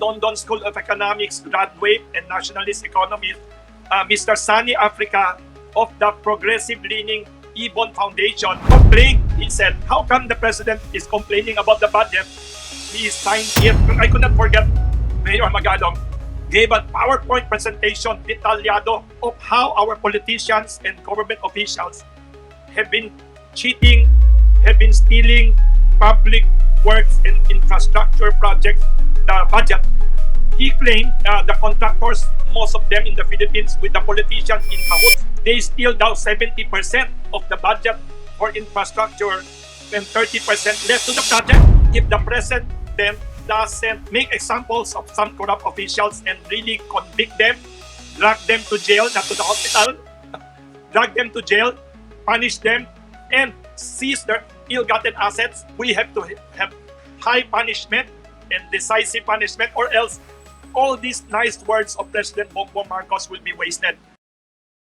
London School of Economics graduate and nationalist economist, Mr. Sunny Africa of the progressive-leaning Ibon Foundation complained. He said, how come the president is complaining about the budget? He signed it. I could not forget Mayor Magalong gave a PowerPoint presentation detalyado of how our politicians and government officials have been cheating, have been stealing public works and infrastructure projects, the budget. He claimed the contractors, most of them in the Philippines with the politicians in cahoots, they steal down 70% of the budget for infrastructure and 30% left to the project. If the president then doesn't make examples of some corrupt officials and really convict them, drag them to jail, not to the hospital, drag them to jail, punish them, and seize their ill-gotten assets, we have to have high punishment and decisive punishment, or else all these nice words of President Bongbong Marcos will be wasted.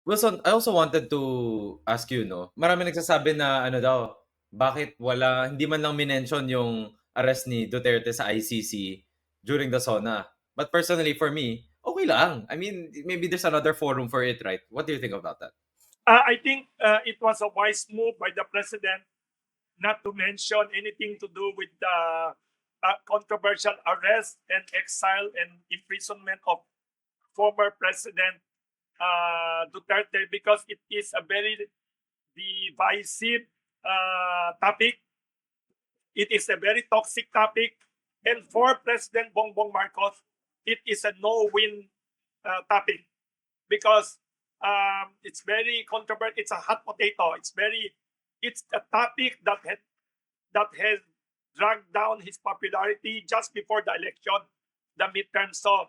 Wilson, I also wanted to ask you, no? Marami nagsasabi na ano daw, bakit hindi man lang minention yung arrest ni Duterte sa ICC during the Sona. But personally, for me, okay lang. I mean, maybe there's another forum for it, right? What do you think about that? I think it was a wise move by the president not to mention anything to do with the controversial arrest and exile and imprisonment of former President Duterte, because it is a very divisive topic. It is a very toxic topic. And for President Bongbong Marcos, it is a no-win topic, because it's very controversial. It's a hot potato. It's a topic that has dragged down his popularity just before the election, the midterm. So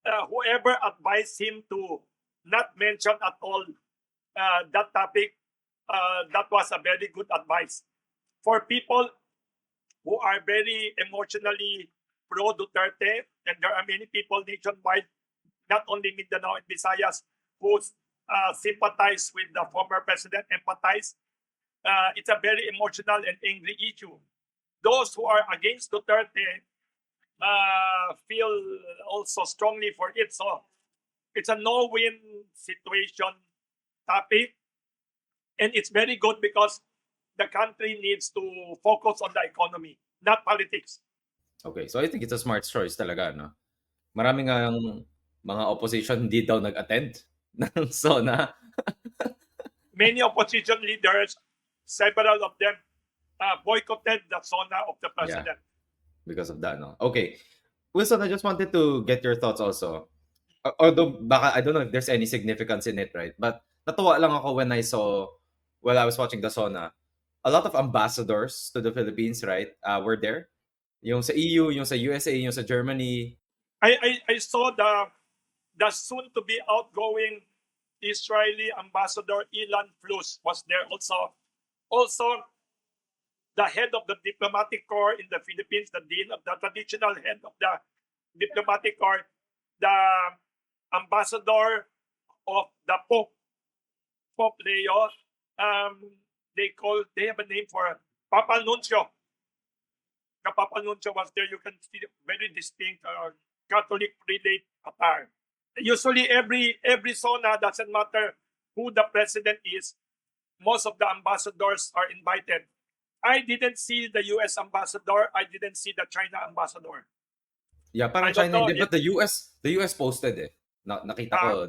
whoever advised him to not mention at all that topic, that was a very good advice. For people who are very emotionally pro-Duterte, and there are many people nationwide, not only Mindanao and Visayas, who sympathize with the former president, empathize. It's a very emotional and angry issue. Those who are against Duterte feel also strongly for it. So it's a no-win situation topic. And it's very good because the country needs to focus on the economy, not politics. Okay, so I think it's a smart choice talaga, no? Marami nga mga opposition hindi daw nag-attend ng Sona. Many opposition leaders, several of them, boycotted the Sona of the president. Yeah, because of that, no? Okay. Wilson, I just wanted to get your thoughts also. Although, baka, I don't know if there's any significance in it, right? But natuwa lang ako when I was watching the Sona, a lot of ambassadors to the Philippines, right, were there. Yung sa EU, yung sa USA, yung sa Germany. I saw the soon-to-be outgoing Israeli ambassador Ilan Flus was there also. Also, the head of the diplomatic corps in the Philippines, the dean of the traditional head of the diplomatic corps, the ambassador of the Pope Leo, they have a name for Papa Nuncio. The Papa Nuncio was there. You can see very distinct Catholic prelate attire. Usually every Sona, doesn't matter who the president is, most of the ambassadors are invited. I didn't see the US ambassador. I didn't see the China ambassador. Yeah, parang China hindi, but the US posted it. Nakita ko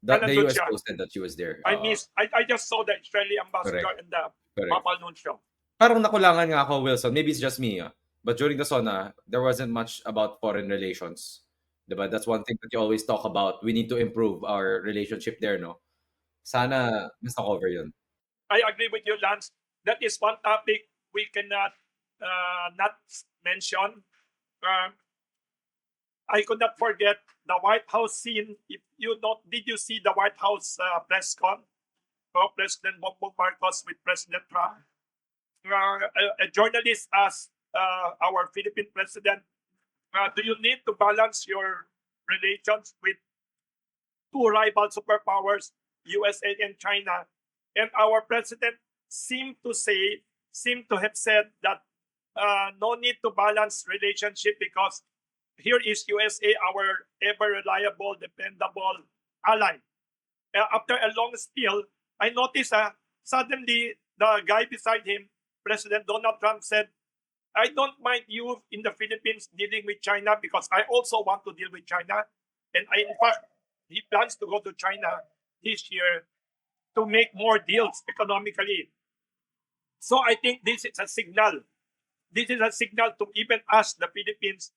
that the US posted that she was there. I just saw the Israeli ambassador. Correct. And the Papa Nuncio. Parang nakulangan nga ako, Wilson. Maybe it's just me. But during the Sona, there wasn't much about foreign relations. Diba? That's one thing that you always talk about. We need to improve our relationship there, no? Sana mas na-cover yun. I agree with you, Lance. That is one topic we cannot not mention. I could not forget the White House scene. If you don't, did you see the White House press con of President Bongbong Marcos with President Trump? A journalist asked our Philippine president, do you need to balance your relations with two rival superpowers, USA and China? And our president seemed to have said that no need to balance relationship because here is USA, our ever reliable, dependable ally. After a long spiel, I noticed suddenly the guy beside him, President Donald Trump, said, I don't mind you in the Philippines dealing with China because I also want to deal with China. And in fact, he plans to go to China this year to make more deals economically. So I think this is a signal. This is a signal to even us, the Philippines,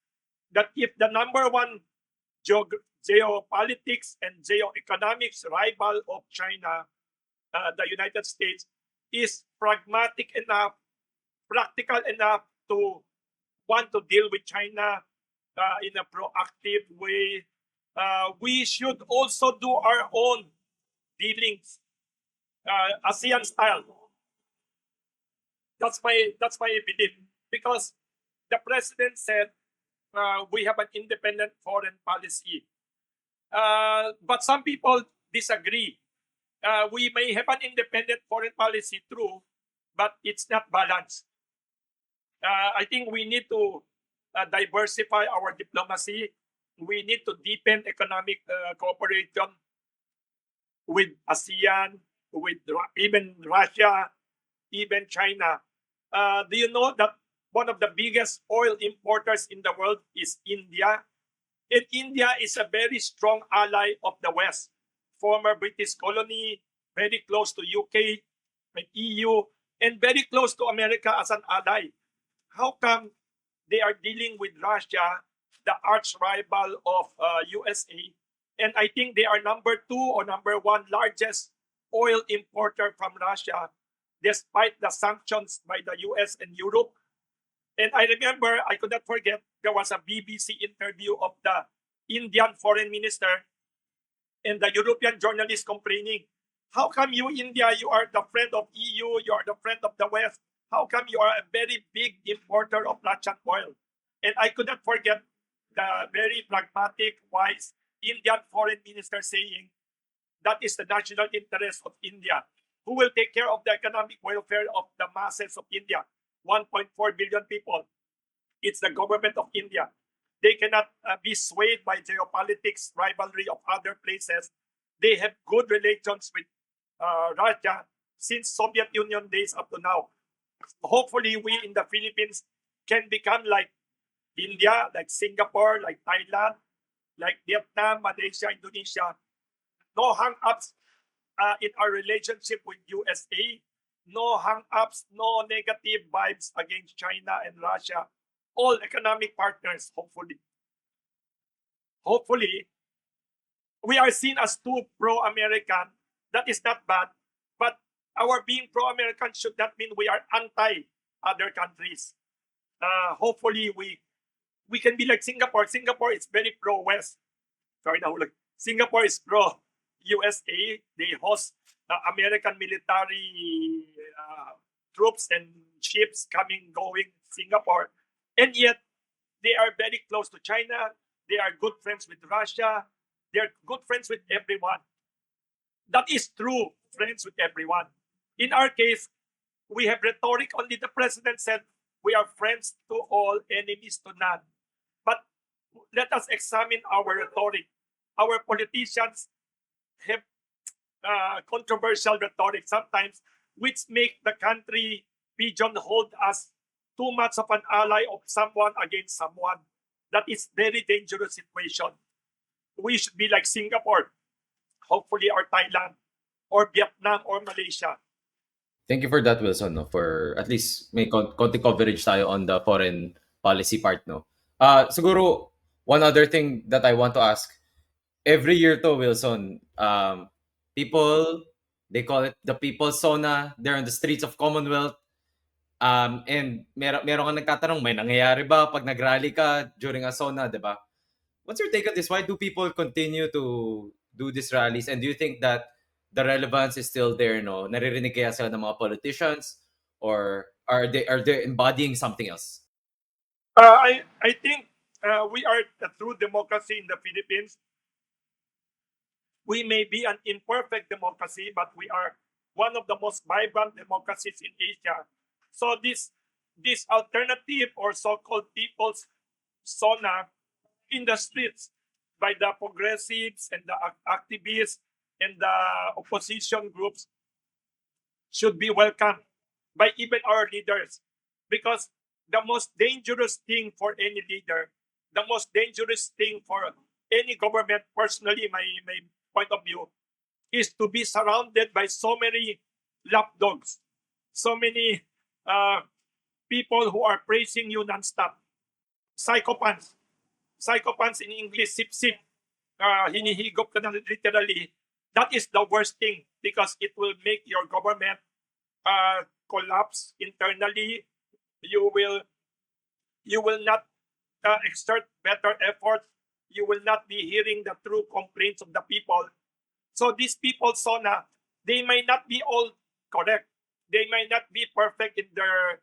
that if the number one geopolitics and geoeconomics rival of China, the United States, is pragmatic enough, practical enough to want to deal with China in a proactive way, we should also do our own dealings, ASEAN style. That's my belief because the president said we have an independent foreign policy. But some people disagree. We may have an independent foreign policy, true, but it's not balanced. I think we need to diversify our diplomacy. We need to deepen economic cooperation with ASEAN, with even Russia, even China. Do you know that one of the biggest oil importers in the world is India? And India is a very strong ally of the West, former British colony, very close to UK and EU, and very close to America as an ally. How come they are dealing with Russia, the arch rival of USA? And I think they are number 2 or number 1 largest oil importer from Russia, despite the sanctions by the US and Europe. And I remember, I could not forget, there was a BBC interview of the Indian foreign minister and the European journalist complaining, how come you, India, you are the friend of EU, you are the friend of the West, how come you are a very big importer of Russian oil? And I could not forget the very pragmatic, wise Indian foreign minister saying, that is the national interest of India. Who will take care of the economic welfare of the masses of India? 1.4 billion people. It's the government of India. They cannot be swayed by geopolitics, rivalry of other places. They have good relations with Russia since Soviet Union days up to now. Hopefully, we in the Philippines can become like India, like Singapore, like Thailand, like Vietnam, Malaysia, Indonesia. No hang-ups in our relationship with USA. No hang-ups, no negative vibes against China and Russia. All economic partners, hopefully. Hopefully, we are seen as too pro-American. That is not bad. But our being pro-American should not mean we are anti-other countries. Hopefully, we can be like Singapore. Singapore is very pro-West. Sorry, nahulog. Singapore is pro-USA. They host American military troops and ships coming, going Singapore. And yet, they are very close to China. They are good friends with Russia. They are good friends with everyone. That is true, friends with everyone. In our case, we have rhetoric. Only the president said, we are friends to all, enemies to none. But let us examine our rhetoric. Our politicians have controversial rhetoric sometimes, which make the country pigeonhole us too much of an ally of someone against someone. That is very dangerous situation. We should be like Singapore, hopefully, or Thailand, or Vietnam, or Malaysia. Thank you for that, Wilson, no, for at least may konti coverage tayo on the foreign policy part, no. Siguro one other thing that I want to ask, every year to, Wilson, people, they call it the People's Sona. They're on the streets of Commonwealth. And meron kang nagtatanong, may nangyayari ba pag nagrally ka during a Sona, di ba? What's your take on this? Why do people continue to do these rallies? And do you think that the relevance is still there, no? Naririnig kaya sila ng mga politicians? Or are they embodying something else? I think we are a true democracy in the Philippines. We may be an imperfect democracy, but we are one of the most vibrant democracies in Asia. So this this alternative or so-called people's Sona in the streets by the progressives and the activists and the opposition groups should be welcomed by even our leaders. Because the most dangerous thing for any leader, the most dangerous thing for any government, personally, my point of view, is to be surrounded by so many lapdogs, so many people who are praising you nonstop. Psychopaths. Psychopaths in English, sip-sip. Hinihigop ka na literally. That is the worst thing because it will make your government collapse internally. You will not exert better effort. You will not be hearing the true complaints of the people. So these people, Sona, they may not be all correct. They may not be perfect in their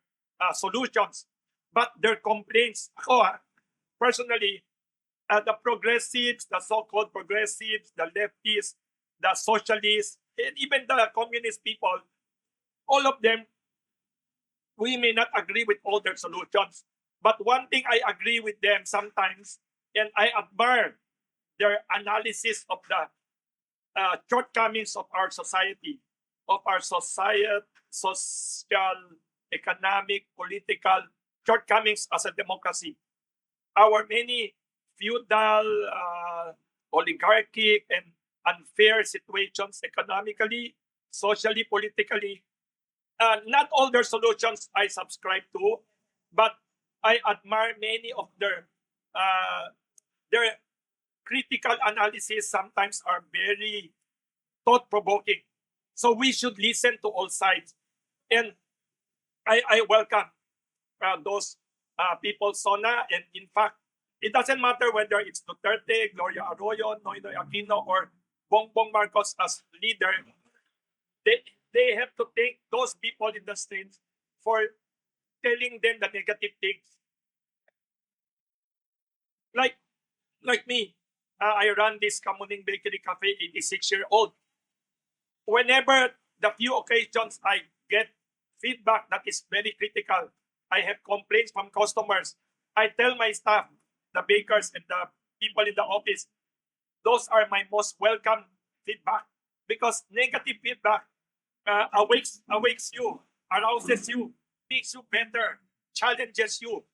solutions, but their complaints, ako personally, the progressives, the so-called progressives, the leftists, the socialists, and even the communist people, all of them, we may not agree with all their solutions. But one thing I agree with them sometimes, and I admire their analysis of the shortcomings of our society, social, economic, political shortcomings as a democracy. Our many feudal, oligarchic, and unfair situations economically, socially, politically. Not all their solutions I subscribe to, but I admire many of their critical analysis sometimes are very thought-provoking. So we should listen to all sides. And I welcome those people, Sona, and in fact, it doesn't matter whether it's Duterte, Gloria Arroyo, Noynoy Aquino, or Bongbong Marcos as leader. They have to thank those people in the streets for telling them the negative things. Like me, I run this Kamuning Bakery Cafe, 86-year-old. Whenever the few occasions I get feedback that is very critical, I have complaints from customers, I tell my staff, the bakers and the people in the office, those are my most welcome feedback because negative feedback awakes you, arouses you, makes you better, challenges you.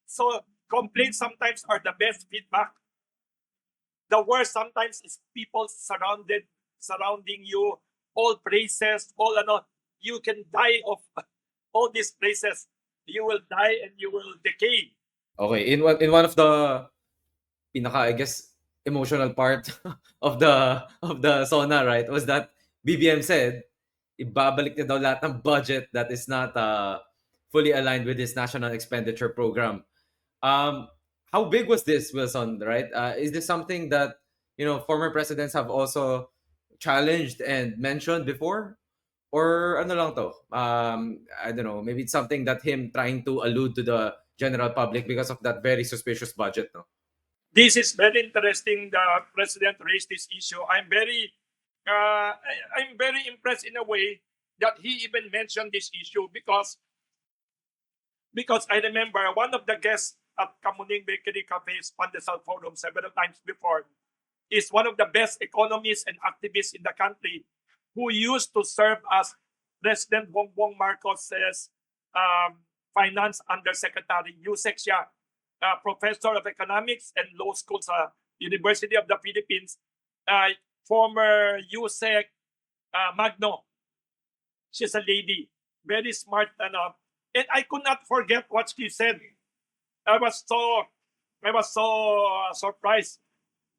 So complaints sometimes are the best feedback. The worst sometimes is people surrounding you, all praises, all you can die of all these praises. You will die and you will decay. Okay, in one of the pinaka, I guess, emotional part of the Sona, right, was that BBM said ibabalik niya daw lahat ng budget that is not fully aligned with his national expenditure program. How big was this, Wilson, right? Is this something that, former presidents have also challenged and mentioned before? Or ano lang to? I don't know, maybe it's something that him trying to allude to the general public because of that very suspicious budget, no? This is very interesting. The president raised this issue. I'm very impressed in a way that he even mentioned this issue because I remember one of the guests at Kamuning Bakery Cafe's Pandesal Forum several times before is one of the best economists and activists in the country who used to serve as President Bongbong Marcos's finance undersecretary, USEC siya, professor of economics and law school sa University of the Philippines, former USEC Magno. She's a lady, very smart, and I could not forget what she said. I was so surprised.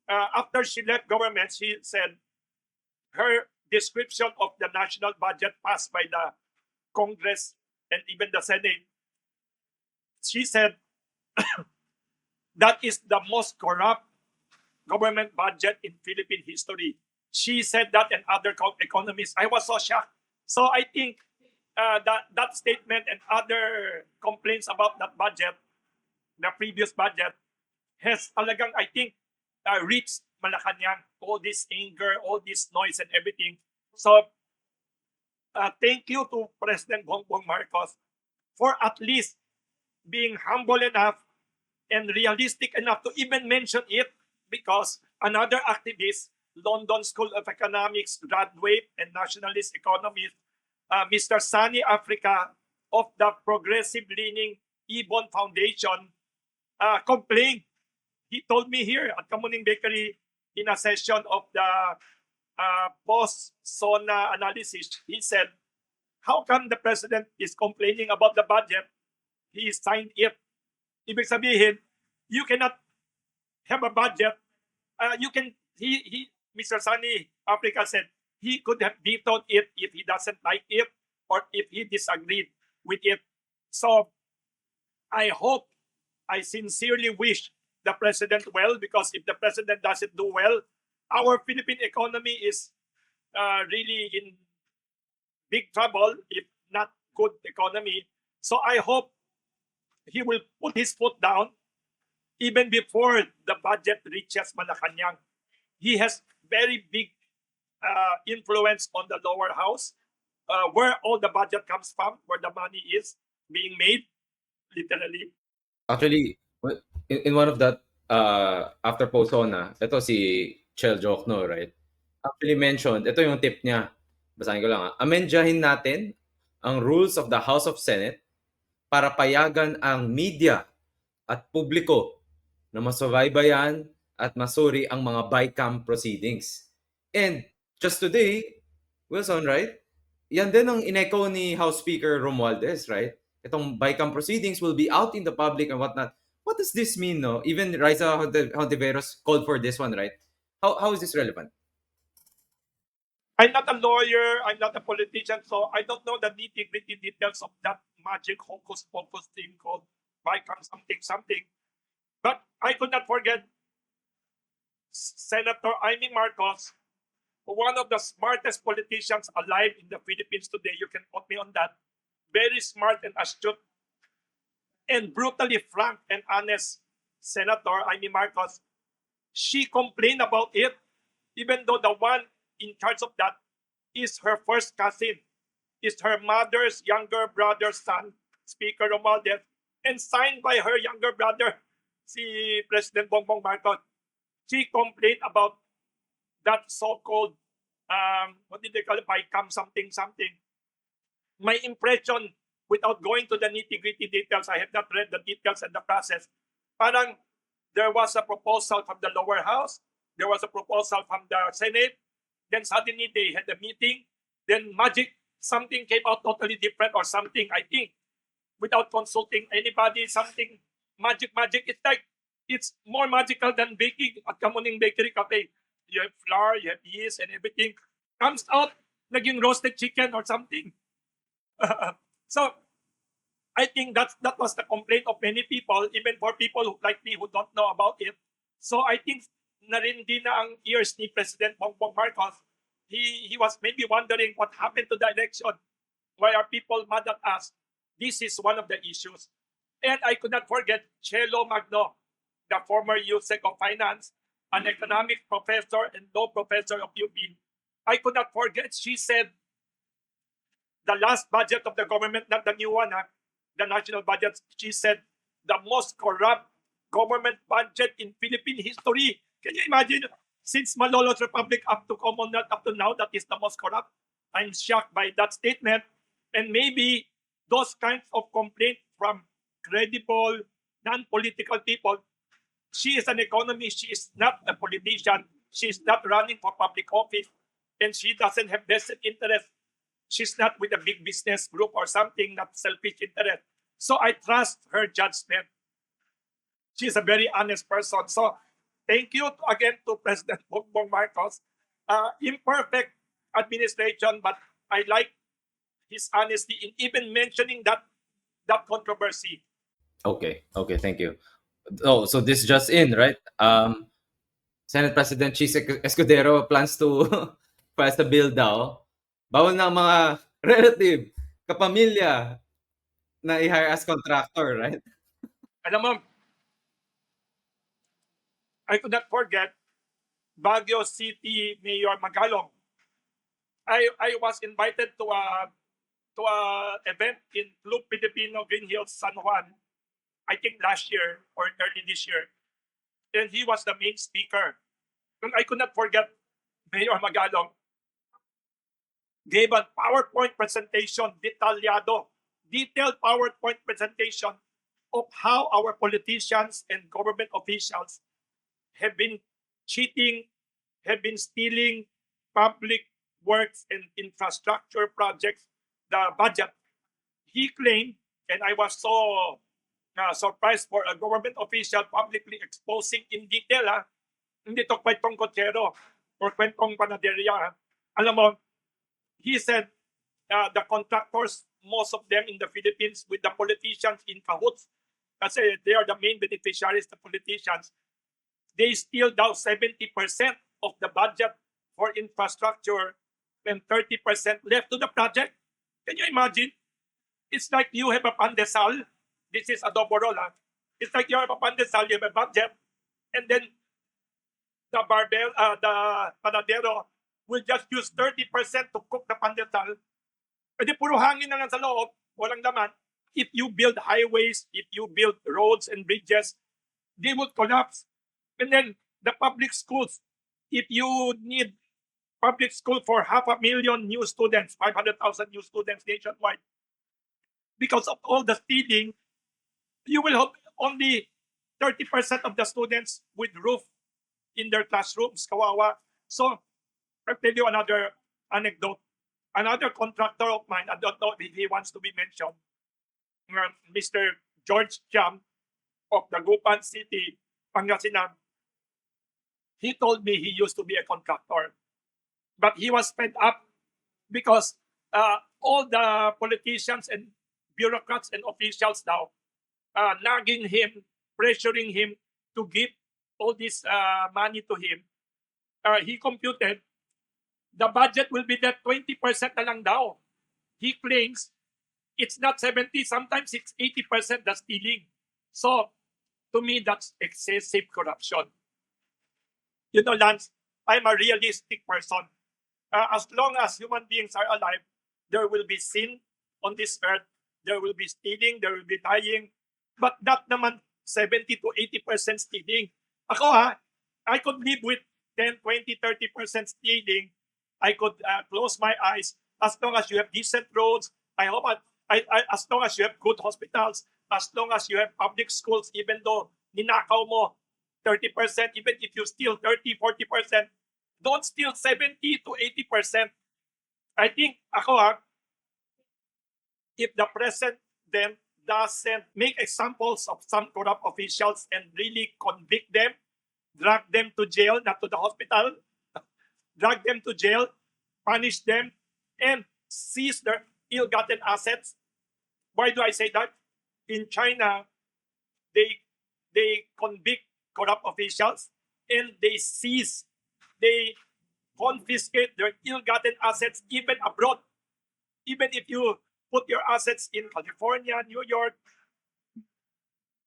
After she left government, she said her description of the national budget passed by the Congress and even the Senate. She said that is the most corrupt government budget in Philippine history. She said that and other economists. I was so shocked. So I think that statement and other complaints about that budget, the previous budget, has talagang, I think, reached Malacanang, all this anger, all this noise and everything. So thank you to President Bongbong Marcos for at least being humble enough and realistic enough to even mention it, because another activist, London School of Economics graduate and nationalist economist, Mr. Sunny Africa of the progressive-leaning Ibon Foundation, complained. He told me here at Kamuning Bakery in a session of the post-Sona analysis, he said, how come the president is complaining about the budget? He signed it. Ibig sabihin, you cannot have a budget. Mr. Sunny Africa said he could have vetoed it if he doesn't like it or if he disagreed with it. So I hope, I sincerely wish the president well, because if the president doesn't do well, our Philippine economy is really in big trouble, if not good economy. So I hope he will put his foot down even before the budget reaches Malacanang. He has very big influence on the lower house, where all the budget comes from, where the money is being made, literally. Actually, in one of that, after Posona, ito si Chel Jokno, right? Actually mentioned, ito yung tip niya. Basahin ko lang. Amendyahin natin ang rules of the House of Senate para payagan ang media at publiko na masubaybayan at masuri ang mga BICAM proceedings. And just today, Wilson, right? Yan din ang in-echo ni House Speaker Romualdez, right? Itong BICAM proceedings will be out in the public and whatnot. What does this mean, no? Even Raisa Hontiveros called for this one, right? How is this relevant? I'm not a lawyer, I'm not a politician, so I don't know the nitty-gritty details of that magic hocus-pocus thing called BICAM something. But I could not forget Senator Imee Marcos, one of the smartest politicians alive in the Philippines today. You can quote me on that. Very smart and astute and brutally frank and honest Senator Imee Marcos. She complained about it, even though the one in charge of that is her first cousin, is her mother's younger brother's son, Speaker Romualdez, and signed by her younger brother, si President Bongbong Marcos. She complained about that so-called, what did they call it, BICAM something. My impression, without going to the nitty-gritty details, I have not read the details and the process, parang there was a proposal from the lower house, there was a proposal from the Senate, then suddenly they had a meeting, then something came out totally different or something, I think, without consulting anybody, something magic. It's like, it's more magical than baking at Kamuning Bakery Cafe. You have flour, you have yeast and everything. Comes out, naging roasted chicken or something. So, I think that was the complaint of many people, even for people like me who don't know about it. So I think narindi na ang ears ni President Bongbong Marcos. He was maybe wondering what happened to the election. Why are people mad at us? This is one of the issues. And I could not forget Chelo Magno, the former USEC of Finance, an economics professor and law professor of UP. I could not forget, she said, the last budget of the government, not the new one, the national budget, she said, the most corrupt government budget in Philippine history. Can you imagine? Since Malolo's Republic up to Commonwealth up to now, that is the most corrupt. I'm shocked by that statement. And maybe those kinds of complaints from credible, non-political people. She is an economist. She is not a politician. She is not running for public office. And she doesn't have vested interest. She's not with a big business group or something, not selfish interest. So I trust her judgment. She's a very honest person. So thank you again to President Bongbong Marcos. Imperfect administration, but I like his honesty in even mentioning that controversy. Okay, thank you. Oh, so this just in, right? Senate President Chis Escudero plans to pass the bill daw. Bawal na ang mga relative, kapamilya na i-hire as contractor, right? Alam mo, I could not forget Baguio City Mayor Magalong. I was invited to a to an event in Club Filipino Green Hills, San Juan, I think last year or early this year. And he was the main speaker. And I could not forget Mayor Magalong gave a PowerPoint presentation, detailed PowerPoint presentation of how our politicians and government officials have been cheating, have been stealing public works and infrastructure projects, the budget. He claimed, and I was so surprised for a government official publicly exposing in detail, hindi to kwentong kotsero or kwentong panaderia. Alam mo, he said the contractors, most of them in the Philippines with the politicians in cahoots, kasi they are the main beneficiaries, the politicians, they steal down 70% of the budget for infrastructure and 30% left to the project. Can you imagine? It's like you have a pandesal. This is adobo roll. It's like you have a pandesal, you have a budget, and then the panadero will just use 30% to cook the pandesal. Pwede puro hangin na lang sa loob, walang laman. If you build highways, if you build roads and bridges, they would collapse. And then the public schools, if you need public school for 500,000 new students, 500,000 new students nationwide, because of all the stealing, you will have only 30% of the students with roof in their classrooms. Kawawa. So, I'll tell you another anecdote. Another contractor of mine, I don't know if he wants to be mentioned, Mr. George Cham of the Gupan City, Pangasinan. He told me he used to be a contractor, but he was fed up because all the politicians and bureaucrats and officials now nagging him, pressuring him to give all this money to him. He computed the budget will be that 20% na lang daw. He claims it's not 70, sometimes it's 80% that's stealing. So, to me, that's excessive corruption. You know, Lance, I'm a realistic person. As long as human beings are alive, there will be sin on this earth. There will be stealing, there will be dying. But not naman 70 to 80% stealing. Ako I could live with 10, 20, 30% stealing. I could close my eyes as long as you have decent roads. I hope as long as you have good hospitals, as long as you have public schools, even though ninakaw mo 30%, even if you steal 30, 40%, don't steal 70 to 80%. I think if the president doesn't make examples of some corrupt officials and really convict them, drag them to jail, not to the hospital, drag them to jail, punish them, and seize their ill-gotten assets. Why do I say that? In China, they convict corrupt officials and they seize, they confiscate their ill-gotten assets even abroad. Even if you put your assets in California, New York,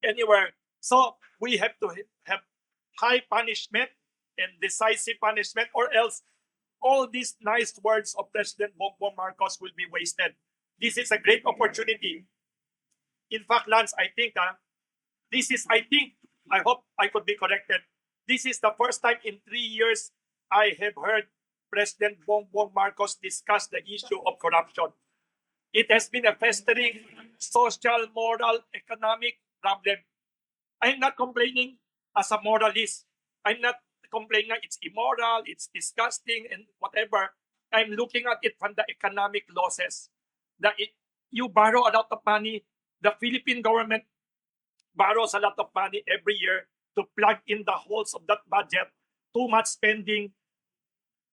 anywhere. So we have to have high punishment and decisive punishment, or else all these nice words of President Bongbong Marcos will be wasted. This is a great opportunity. In fact, Lance, I hope I could be corrected. This is the first time in 3 years I have heard President Bongbong Marcos discuss the issue of corruption. It has been a festering social, moral, economic problem. I'm not complaining as a moralist. I'm not complaining that it's immoral, it's disgusting, and whatever. I'm looking at it from the economic losses. You borrow a lot of money. The Philippine government borrows a lot of money every year to plug in the holes of that budget. Too much spending.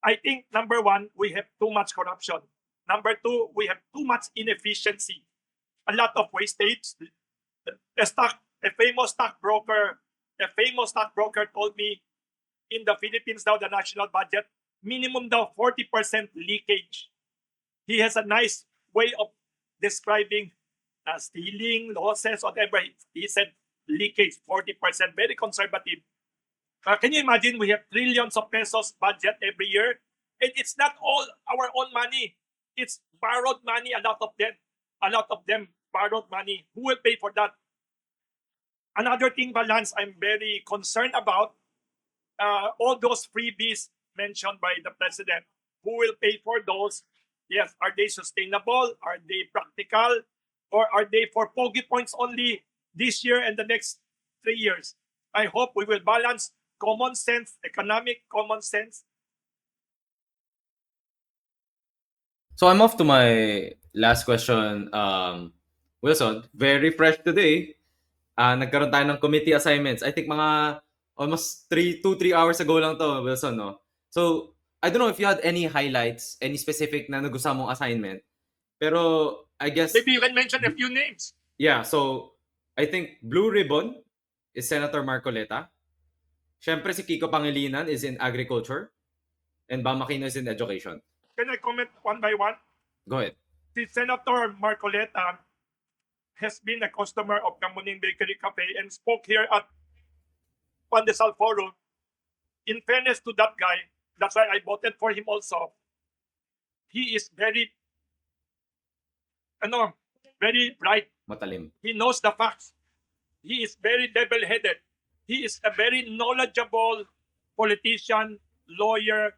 I think, number one, we have too much corruption. Number two, we have too much inefficiency. A lot of wastage. A famous stockbroker told me, in the Philippines now, the national budget, minimum daw 40% leakage. He has a nice way of describing stealing, losses, whatever. He said leakage, 40%, very conservative. Can you imagine, we have trillions of pesos budget every year, and it's not all our own money. It's borrowed money, a lot of them borrowed money. Who will pay for that? Another thing, Balance, I'm very concerned about all those freebies mentioned by the president. Who will pay for those? Yes, are they sustainable? Are they practical? Or are they for pogi points only this year and the next 3 years? I hope we will balance common sense, economic common sense. So I'm off to my last question. Wilson, very fresh today. Nagkaroon tayo ng committee assignments. I think mga almost 3 hours ago lang to, Wilson, no? So, I don't know if you had any highlights, any specific na nagustuhan mong assignment. Pero, I guess, Maybe you can mention a few names. yeah, so, I think Blue Ribbon is Senator Marcoleta. Siyempre, si Kiko Pangilinan is in agriculture. And Bam Aquino is in education. Can I comment one by one? Go ahead. Si Senator Marcoleta has been a customer of Kamuning Bakery Cafe and spoke here at Pandesal Forum. In fairness to that guy, that's why I voted for him also. He is very bright. Matalim. He knows the facts. He is very level-headed. He is a very knowledgeable politician, lawyer.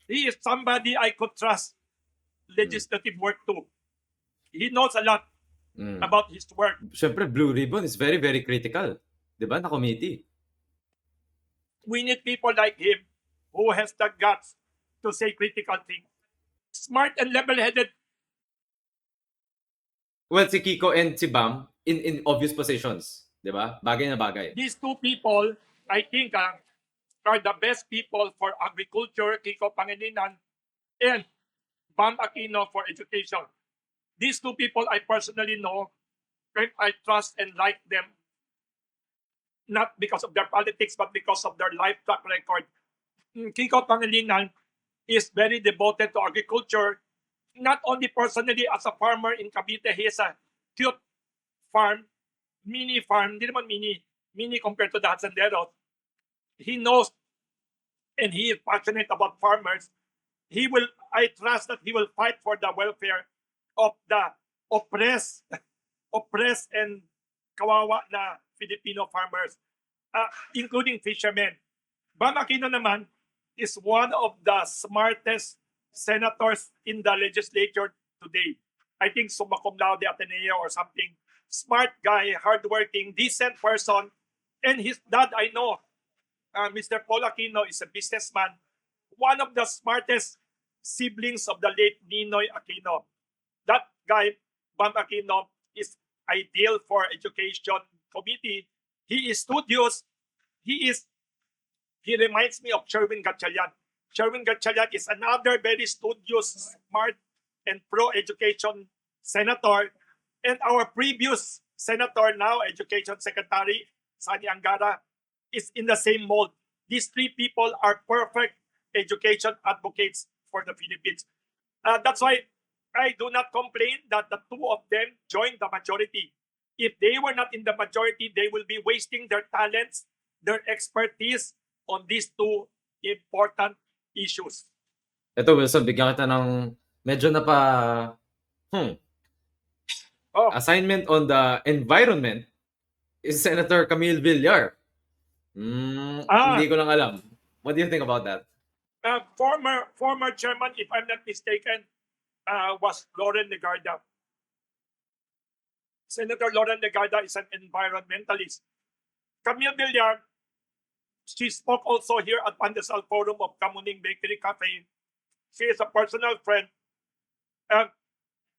He is somebody I could trust legislative work to. He knows a lot about his work. Siyempre, Blue Ribbon is very, very critical. Diba? Na committee. We need people like him who has the guts to say critical things. Smart and level-headed. Well, si Kiko and si Bam in obvious positions. Diba? Bagay na bagay. These two people, I think, are the best people for agriculture, Kiko Pangilinan, and Bam Aquino for education. These two people I personally know, and I trust and like them, not because of their politics, but because of their life track record. Kiko Pangilinan is very devoted to agriculture, not only personally as a farmer in Cavite. He has a cute farm, mini farm, hindi naman mini compared to the Hacenderos. He knows and he is passionate about farmers. I trust that he will fight for the welfare of the oppressed and kawawa na Filipino farmers, including fishermen. Bam Aquino naman is one of the smartest senators in the legislature today. I think summa cum laude Ateneo or something. Smart guy, hardworking, decent person. And his dad, I know, Mr. Paul Aquino is a businessman. One of the smartest siblings of the late Ninoy Aquino. That guy, Bam Aquino, is ideal for education committee. He is studious. He reminds me of Sherwin Gatchalian. Sherwin Gatchalian is another very studious, smart, and pro-education senator. And our previous senator, now Education Secretary, Sani Angara, is in the same mold. These three people are perfect education advocates for the Philippines. That's why I do not complain that the two of them joined the majority. If they were not in the majority, they will be wasting their talents, their expertise on these two important issues. Ito, Wilson, bigyan kita ng medyo na pa assignment on the environment is Senator Camille Villar. Hindi ko lang alam. What do you think about that? Former chairman, if I'm not mistaken, was Lauren Legarda. Senator Lauren Legarda is an environmentalist. Camille Villar, she spoke also here at Pandesal Forum of Kamuning Bakery Cafe. She is a personal friend.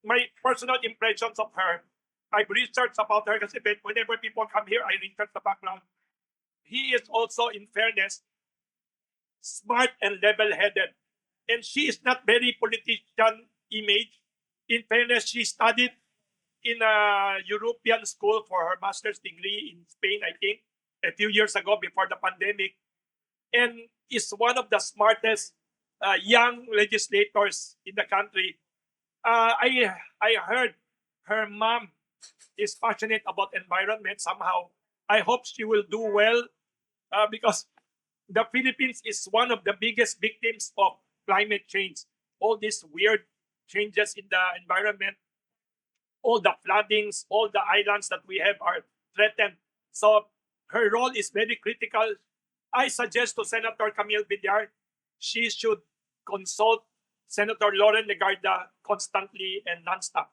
My personal impressions of her, I've researched about her kasi whenever people come here, I research the background. He is also, in fairness, smart and level-headed. And she is not very politician image. In fairness, she studied in a European school for her master's degree in Spain, I think, a few years ago before the pandemic. And is one of the smartest young legislators in the country. I heard her mom is passionate about environment somehow. I hope she will do well because the Philippines is one of the biggest victims of climate change. All these weird changes in the environment, all the floodings, all the islands that we have are threatened. So her role is very critical. I suggest to Senator Camille Villar, she should consult Senator Lauren Legarda constantly and nonstop.